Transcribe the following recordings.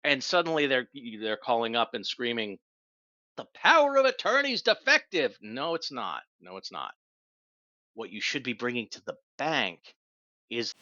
and suddenly they're calling up and screaming, "The power of attorney is defective." No, it's not. No, it's not. What you should be bringing to the bank is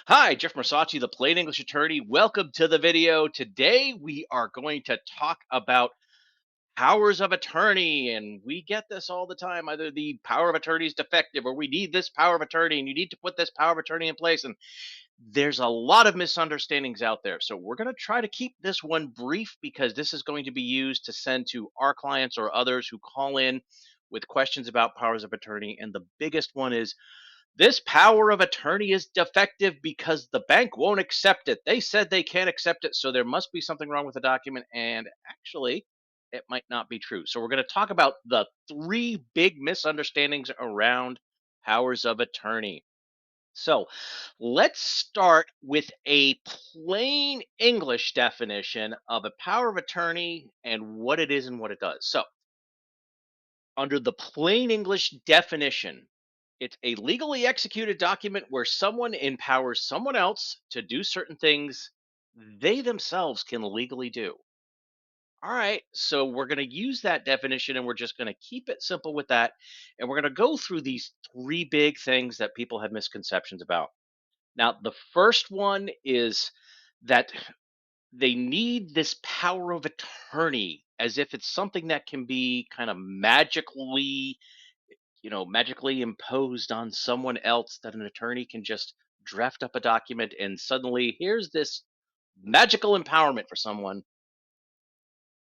Hi, Jeff Marsachi, the Plain English Attorney. Welcome to the video. Today we are going to talk about powers of attorney, and we get this all the time. Either the power of attorney is defective, or we need this power of attorney, and you need to put this power of attorney in place. And there's a lot of misunderstandings out there. So we're going to try to keep this one brief because this is going to be used to send to our clients or others who call in with questions about powers of attorney. And the biggest one is, this power of attorney is defective because the bank won't accept it. They said they can't accept it, so there must be something wrong with the document. And actually, it might not be true. So, we're going to talk about the three big misunderstandings around powers of attorney. So, let's start with a plain English definition of a power of attorney and what it is and what it does. So, under the plain English definition, it's a legally executed document where someone empowers someone else to do certain things they themselves can legally do. All right, so we're going to use that definition and we're just going to keep it simple with that. And we're going to go through these three big things that people have misconceptions about. Now, the first one is that they need this power of attorney as if it's something that can be kind of magically imposed on someone else, that an attorney can just draft up a document and suddenly here's this magical empowerment for someone.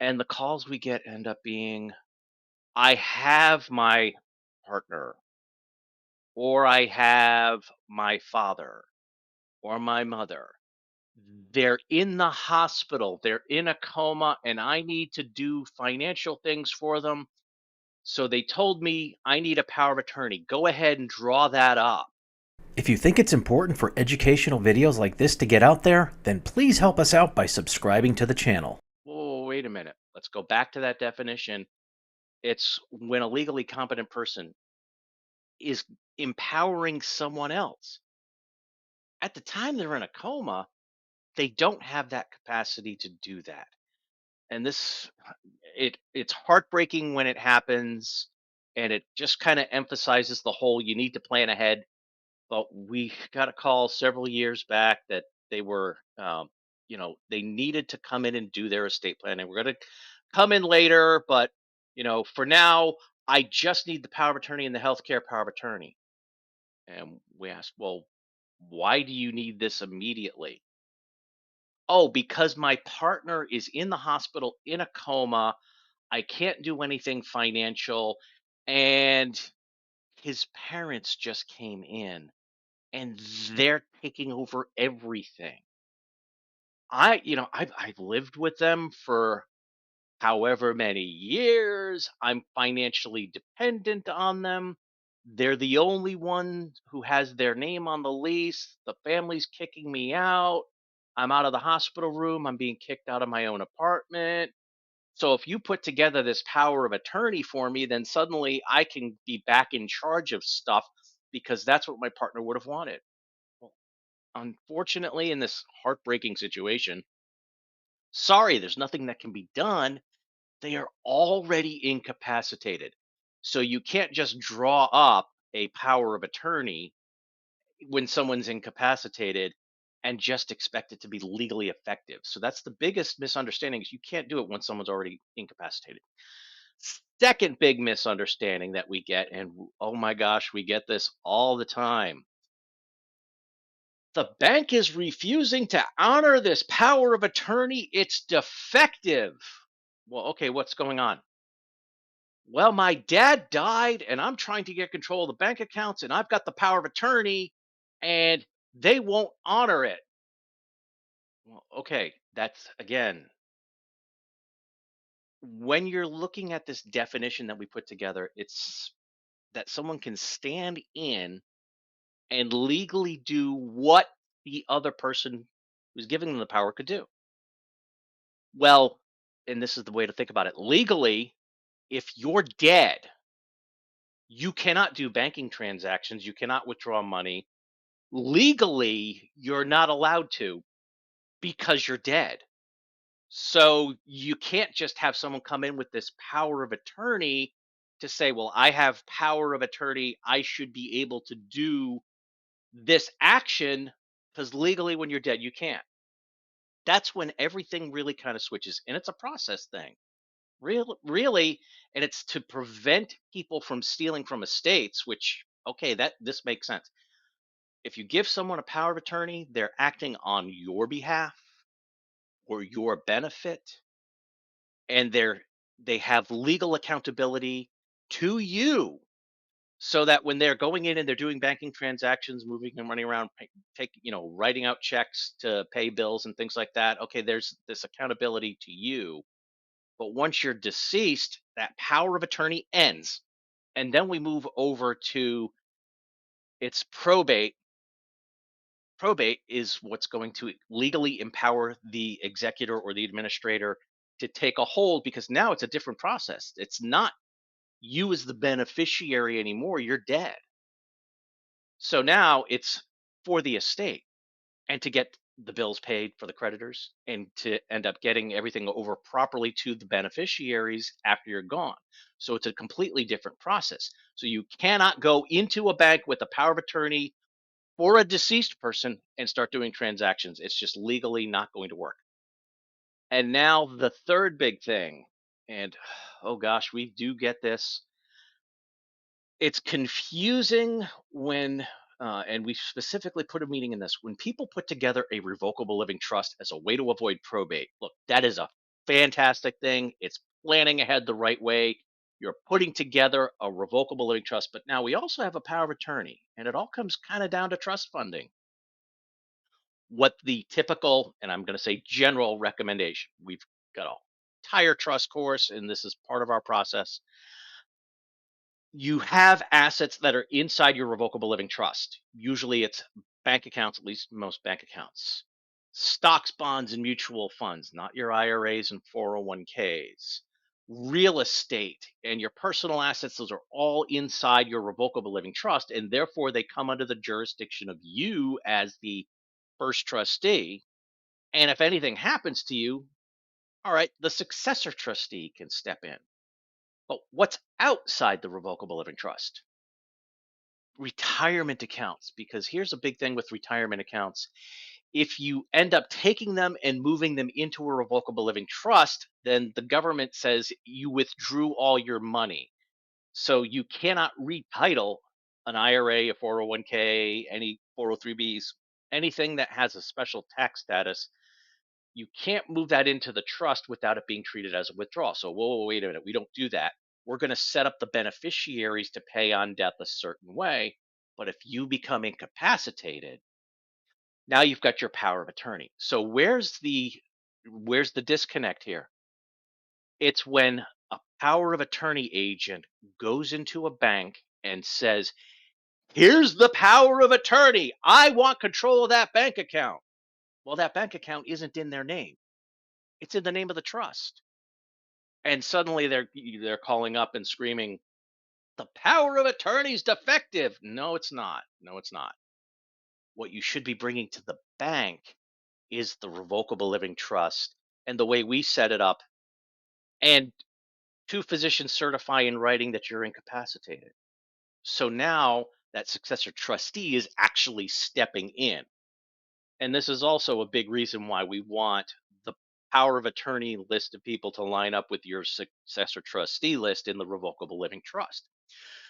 And the calls we get end up being, I have my partner, or I have my father or my mother. They're in the hospital, they're in a coma, and I need to do financial things for them. So they told me I need a power of attorney. Go ahead and draw that up. If you think it's important for educational videos like this to get out there, then please help us out by subscribing to the channel. Whoa, wait a minute. Let's go back to that definition. It's when a legally competent person is empowering someone else. At the time they're in a coma, they don't have that capacity to do that. And it's heartbreaking when it happens, and it just kind of emphasizes the whole you need to plan ahead. But we got a call several years back that they were they needed to come in and do their estate planning. We're going to come in later, but for now, I just need the power of attorney and the healthcare power of attorney. And we asked, well, why do you need this immediately? Oh, because my partner is in the hospital in a coma. I can't do anything financial, and his parents just came in and they're taking over everything. I've lived with them for however many years. I'm financially dependent on them. They're the only one who has their name on the lease. The family's kicking me out. I'm out of the hospital room. I'm being kicked out of my own apartment. So if you put together this power of attorney for me, then suddenly I can be back in charge of stuff because that's what my partner would have wanted. Well, unfortunately, in this heartbreaking situation, sorry, there's nothing that can be done. They are already incapacitated. So you can't just draw up a power of attorney when someone's incapacitated and just expect it to be legally effective. So that's the biggest misunderstanding, is you can't do it when someone's already incapacitated. Second big misunderstanding that we get, and oh my gosh, we get this all the time. The bank is refusing to honor this power of attorney. It's defective. Well, okay, what's going on? Well, my dad died and I'm trying to get control of the bank accounts and I've got the power of attorney and they won't honor it. Well, okay, that's again, when you're looking at this definition that we put together, it's that someone can stand in and legally do what the other person who's giving them the power could do. Well, and this is the way to think about it. Legally, if you're dead, you cannot do banking transactions, you cannot withdraw money. Legally, you're not allowed to because you're dead. So you can't just have someone come in with this power of attorney to say, well, I have power of attorney. I should be able to do this action because legally, when you're dead, you can't. That's when everything really kind of switches. And it's a process thing, really. And it's to prevent people from stealing from estates, which, okay, that this makes sense. If you give someone a power of attorney, they're acting on your behalf or your benefit, and they have legal accountability to you, so that when they're going in and they're doing banking transactions, moving and money around, writing out checks to pay bills and things like that, okay, there's this accountability to you. But once you're deceased, that power of attorney ends, and then we move over to its probate. Probate is what's going to legally empower the executor or the administrator to take a hold, because now it's a different process. It's not you as the beneficiary anymore, you're dead. So now it's for the estate, and to get the bills paid for the creditors and to end up getting everything over properly to the beneficiaries after you're gone. So it's a completely different process. So you cannot go into a bank with a power of attorney for a deceased person and start doing transactions. It's just legally not going to work. And now the third big thing, and oh gosh, we do get this. It's confusing when, and we specifically put a meaning in this, when people put together a revocable living trust as a way to avoid probate. Look, that is a fantastic thing. It's planning ahead the right way. You're putting together a revocable living trust, but now we also have a power of attorney, and it all comes kind of down to trust funding. What the typical, and I'm going to say general recommendation, we've got a entire trust course, and this is part of our process. You have assets that are inside your revocable living trust. Usually it's bank accounts, at least most bank accounts, stocks, bonds, and mutual funds, not your IRAs and 401ks, real estate, and your personal assets. Those are all inside your revocable living trust, and therefore they come under the jurisdiction of you as the first trustee. And if anything happens to you, all right, the successor trustee can step in. But what's outside the revocable living trust? Retirement accounts, because here's a big thing with retirement accounts. If you end up taking them and moving them into a revocable living trust, then the government says you withdrew all your money. So you cannot retitle an IRA, a 401k, any 403bs, anything that has a special tax status. You can't move that into the trust without it being treated as a withdrawal. So, whoa, wait a minute, we don't do that. We're going to set up the beneficiaries to pay on death a certain way. But if you become incapacitated, now you've got your power of attorney. So where's the disconnect here? It's when a power of attorney agent goes into a bank and says, "Here's the power of attorney. I want control of that bank account." Well, that bank account isn't in their name. It's in the name of the trust. And suddenly they're calling up and screaming, "The power of attorney's defective." No, it's not. No, it's not. What you should be bringing to the bank is the revocable living trust, and the way we set it up, and two physicians certify in writing that you're incapacitated. So now that successor trustee is actually stepping in. And this is also a big reason why we want the power of attorney list of people to line up with your successor trustee list in the revocable living trust.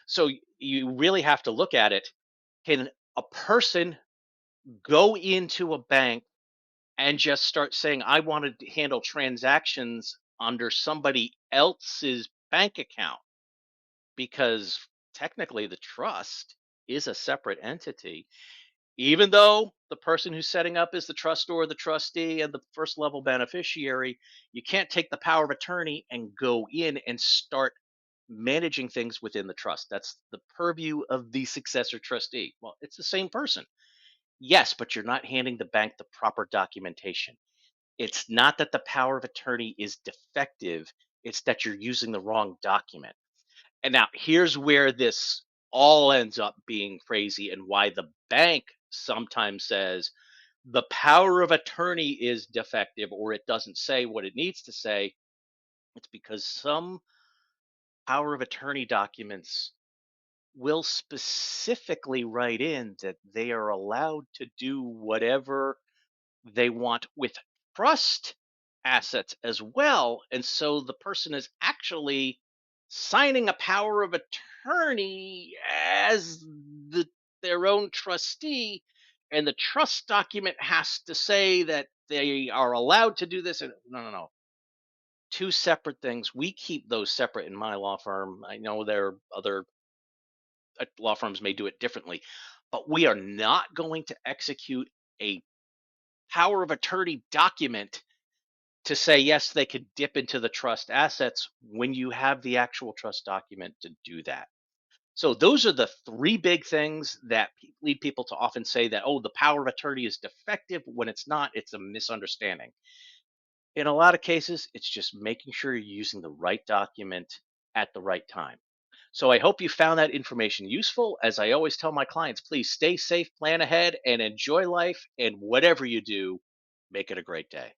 So you really have to look at it. Can a person go into a bank and just start saying, "I want to handle transactions under somebody else's bank account"? Because technically the trust is a separate entity, even though the person who's setting up is the trustor or the trustee and the first level beneficiary. You can't take the power of attorney and go in and start managing things within the trust. That's the purview of the successor trustee. Well, it's the same person. Yes, but you're not handing the bank the proper documentation. It's not that the power of attorney is defective. It's that you're using the wrong document. And now here's where this all ends up being crazy and why the bank sometimes says the power of attorney is defective or it doesn't say what it needs to say. It's because some power of attorney documents will specifically write in that they are allowed to do whatever they want with trust assets as well. And so the person is actually signing a power of attorney as their own trustee. And the trust document has to say that they are allowed to do this. And no, no, no. Two separate things. We keep those separate in my law firm. I know there are other law firms may do it differently, but we are not going to execute a power of attorney document to say yes they could dip into the trust assets when you have the actual trust document to do that. So those are the three big things that lead people to often say that, oh, the power of attorney is defective when it's not. It's a misunderstanding. In a lot of cases, it's just making sure you're using the right document at the right time. So I hope you found that information useful. As I always tell my clients, please stay safe, plan ahead, and enjoy life. And whatever you do, make it a great day.